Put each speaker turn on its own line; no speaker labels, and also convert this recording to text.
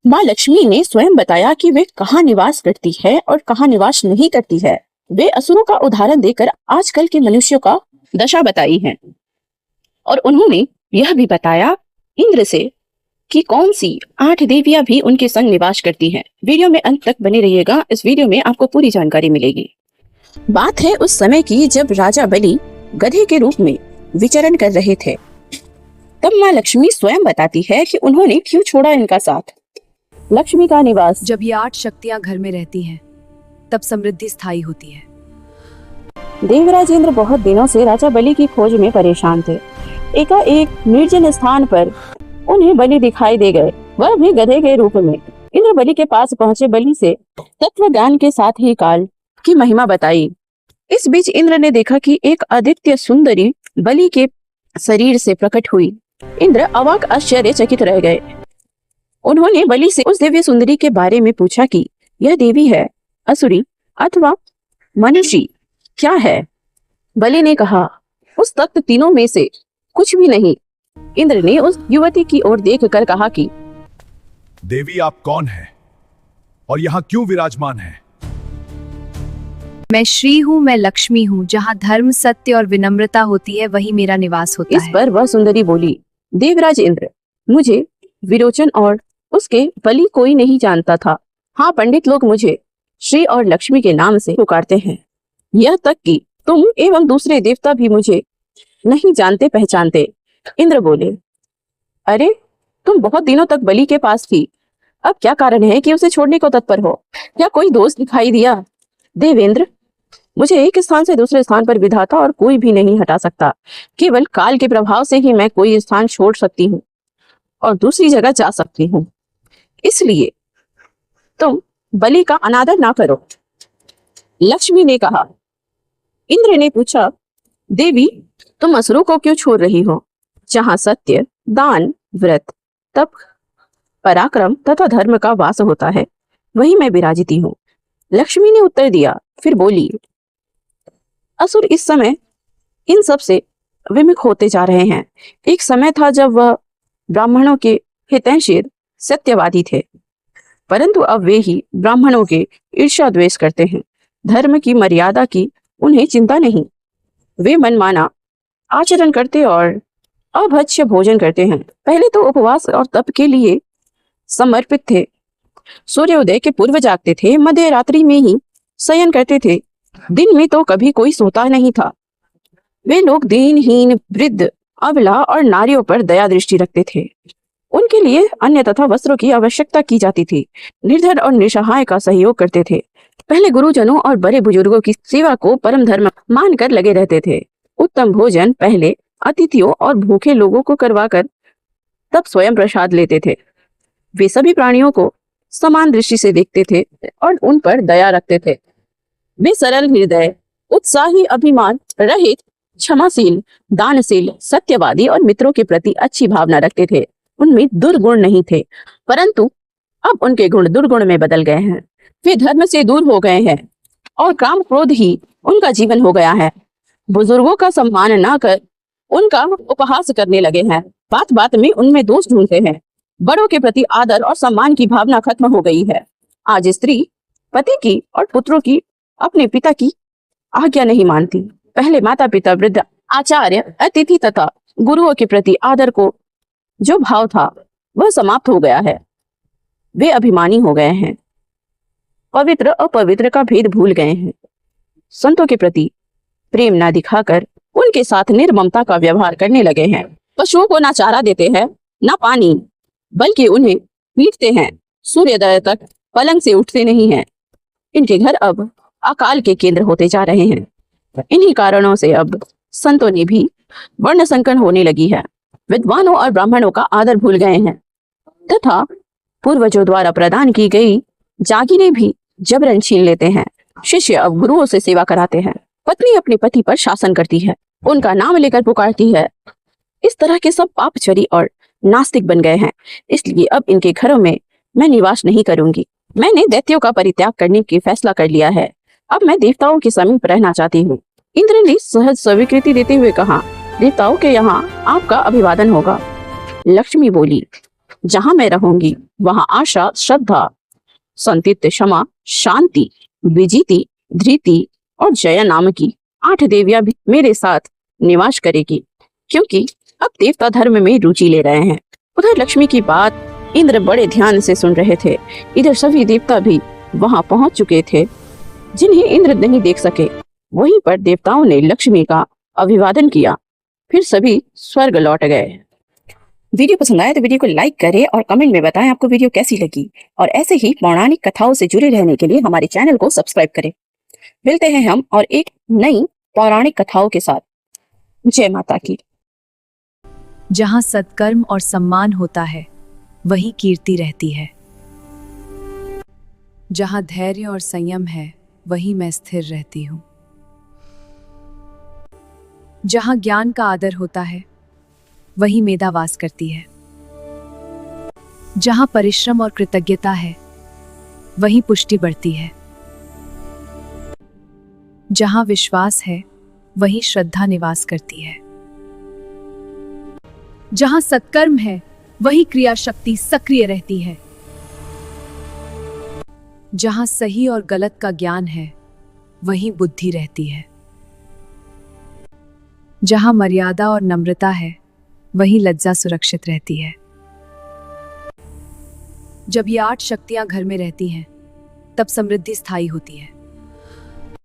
माँ लक्ष्मी ने स्वयं बताया कि वे कहाँ निवास करती है और कहाँ निवास नहीं करती है। वे असुरों का उदाहरण देकर आजकल के मनुष्यों का दशा बताई है और उन्होंने यह भी बताया इंद्र से कि कौन सी 8 देवियां भी उनके संग निवास करती हैं। वीडियो में अंत तक बने रहिएगा, इस वीडियो में आपको पूरी जानकारी मिलेगी। बात है उस समय की जब राजा बलि गधे के रूप में विचरण कर रहे थे। तब माँ लक्ष्मी स्वयं बताती है कि उन्होंने क्यों छोड़ा इनका साथ। लक्ष्मी का निवास।
जब ये 8 शक्तियां घर में रहती हैं, तब समृद्धि स्थायी होती है।
देवराज इंद्र बहुत दिनों से राजा बलि की खोज में परेशान थे। एकाएक निर्जन स्थान पर उन्हें बलि दिखाई दे गए, वह भी गधे के रूप में। इंद्र बलि के पास पहुंचे, बलि से तत्व ज्ञान के साथ ही काल की महिमा बताई। इस बीच इंद्र ने देखा कि एक आदित्य सुंदरी बलि के शरीर से प्रकट हुई। इंद्र अवाक आश्चर्यचकित रह गए। उन्होंने बलि से उस दिव्य सुंदरी के बारे में पूछा कि यह देवी है, असुरी अथवा मनुष्य क्या है। बलि ने कहा, उस तत्व तीनों में से कुछ भी नहीं। इंद्र ने उस युवती की ओर देखकर कहा कि
देवी आप कौन हैं और यहाँ क्यों विराजमान हैं?
मैं श्री हूँ, मैं लक्ष्मी हूँ। जहाँ धर्म, सत्य और विनम्रता होती है, वही मेरा निवास होता है।
इस पर वह सुंदरी बोली, देवराज इंद्र, मुझे विरोचन और उसके बलि कोई नहीं जानता था। हाँ, पंडित लोग मुझे श्री और लक्ष्मी के नाम से पुकारते हैं। यह तक कि तुम एवं दूसरे देवता भी मुझे नहीं जानते पहचानते। इंद्र बोले, अरे तुम बहुत दिनों तक बलि के पास थी, अब क्या कारण है कि उसे छोड़ने को तत्पर हो? क्या कोई दोष दिखाई दिया? देवेंद्र, मुझे एक स्थान से दूसरे स्थान पर विधाता और कोई भी नहीं हटा सकता। केवल काल के प्रभाव से ही मैं कोई स्थान छोड़ सकती हूँ और दूसरी जगह जा सकती हूँ। इसलिए तुम बलि का अनादर ना करो। लक्ष्मी ने कहा। इंद्र ने पूछा, देवी तुम असुरों को क्यों छोड़ रही हो? जहाँ सत्य, दान, व्रत, तप, पराक्रम तथा धर्म का वास होता है, वही मैं विराजिती हूँ। लक्ष्मी ने उत्तर दिया। फिर बोली, असुर इस समय इन सब से विमुख होते जा रहे हैं। एक समय था जब वह ब्राह्मणों के हितैषी सत्यवादी थे, परंतु अब वे ही ब्राह्मणों के ईर्ष्या द्वेष करते हैं। धर्म की मर्यादा की उन्हें चिंता नहीं। वे मनमाना आचरण करते और अभक्ष्य भोजन करते हैं। पहले तो उपवास और तप के लिए समर्पित थे। सूर्योदय के पूर्व जागते थे, मध्य रात्रि में ही शयन करते थे। दिन में तो कभी कोई सोता नहीं था। वे लोग दीनहीन, वृद्ध, अबला और नारियों पर दया दृष्टि रखते थे। उनके लिए अन्न तथा वस्त्रों की आवश्यकता की जाती थी। निर्धन और निसहाय का सहयोग करते थे। पहले गुरुजनों और बड़े बुजुर्गों की सेवा को परम धर्म मानकर लगे रहते थे। उत्तम भोजन पहले अतिथियों और भूखे लोगों को करवाकर तब स्वयं प्रसाद लेते थे। वे सभी प्राणियों को समान दृष्टि से देखते थे और उन पर दया रखते थे। वे सरल हृदय, उत्साही, अभिमान रहित, क्षमाशील, दानशील, सत्यवादी और मित्रों के प्रति अच्छी भावना रखते थे। उनमें दुर्गुण नहीं थे, परंतु अब उनके गुण दुर्गुण में बदल गए हैं। वे धर्म से दूर हो गए हैं और काम क्रोध ही उनका जीवन हो गया है। बुजुर्गों का सम्मान न कर उनका उपहास करने लगे हैं। बात बात में उनमें दोष ढूंढते हैं। बड़ों के प्रति आदर और सम्मान की भावना खत्म हो गई है। आज स्त्री पति की और पुत्रों की अपने पिता की आज्ञा नहीं मानती। पहले माता पिता, वृद्ध, आचार्य, अतिथि तथा गुरुओं के प्रति आदर को जो भाव था वह समाप्त हो गया है। वे अभिमानी हो गए हैं। पवित्र अपवित्र का भेद भूल गए हैं। संतों के प्रति प्रेम न दिखाकर उनके साथ निर्ममता का व्यवहार करने लगे हैं। पशुओं को ना चारा देते हैं, ना पानी, बल्कि उन्हें पीटते हैं। सूर्योदय तक पलंग से उठते नहीं हैं। इनके घर अब अकाल के केंद्र होते जा रहे हैं। इन्हीं कारणों से अब संतों ने भी वर्ण संकर होने लगी है। विद्वानों और ब्राह्मणों का आदर भूल गए हैं तथा पूर्वजों द्वारा प्रदान की गई जागीरें भी जबरन छीन लेते हैं। शिष्य अब गुरुओं से सेवा कराते हैं। पत्नी अपने पति पर शासन करती है, उनका नाम लेकर पुकारती है। इस तरह के सब पापचरी और नास्तिक बन गए हैं। इसलिए अब इनके घरों में मैं निवास नहीं करूंगी। मैंने दैत्यों का परित्याग करने की फैसला कर लिया है। अब मैं देवताओं के समीप रहना चाहती हूँ। इंद्र ने सहज स्वीकृति देते हुए कहा, देवताओं के यहाँ आपका अभिवादन होगा। लक्ष्मी बोली, जहां मैं रहूंगी वहां आशा, श्रद्धा, संतित्य, क्षमा, शांति, विजिति, धृति और जया नाम की 8 देवियां भी मेरे साथ निवास करेगी, क्योंकि अब देवता धर्म में रुचि ले रहे हैं। उधर लक्ष्मी की बात इंद्र बड़े ध्यान से सुन रहे थे। इधर सभी देवता भी वहां पहुंच चुके थे जिन्हें इंद्र नहीं देख सके। वहीं पर देवताओं ने लक्ष्मी का अभिवादन किया, फिर सभी स्वर्ग लौट गए। वीडियो पसंद आया तो वीडियो को लाइक करें और कमेंट में बताएं आपको वीडियो कैसी लगी, और ऐसे ही पौराणिक कथाओं से जुड़े रहने के लिए हमारे चैनल को सब्सक्राइब करें। मिलते हैं हम और एक नई पौराणिक कथाओं के साथ। जय माता की।
जहाँ सत्कर्म और सम्मान होता है वहीं कीर्ति रहती है। जहाँ धैर्य और संयम है वहीं मैं स्थिर रहती हूँ। जहाँ ज्ञान का आदर होता है वहीं मेधा वास करती है। जहाँ परिश्रम और कृतज्ञता है वहीं पुष्टि बढ़ती है। जहाँ विश्वास है वहीं श्रद्धा निवास करती है। जहाँ सत्कर्म है वहीं क्रिया शक्ति सक्रिय रहती है। जहाँ सही और गलत का ज्ञान है वहीं बुद्धि रहती है। जहाँ मर्यादा और नम्रता है वहीं लज्जा सुरक्षित रहती है। जब ये 8 शक्तियां घर में रहती हैं तब समृद्धि स्थायी होती है।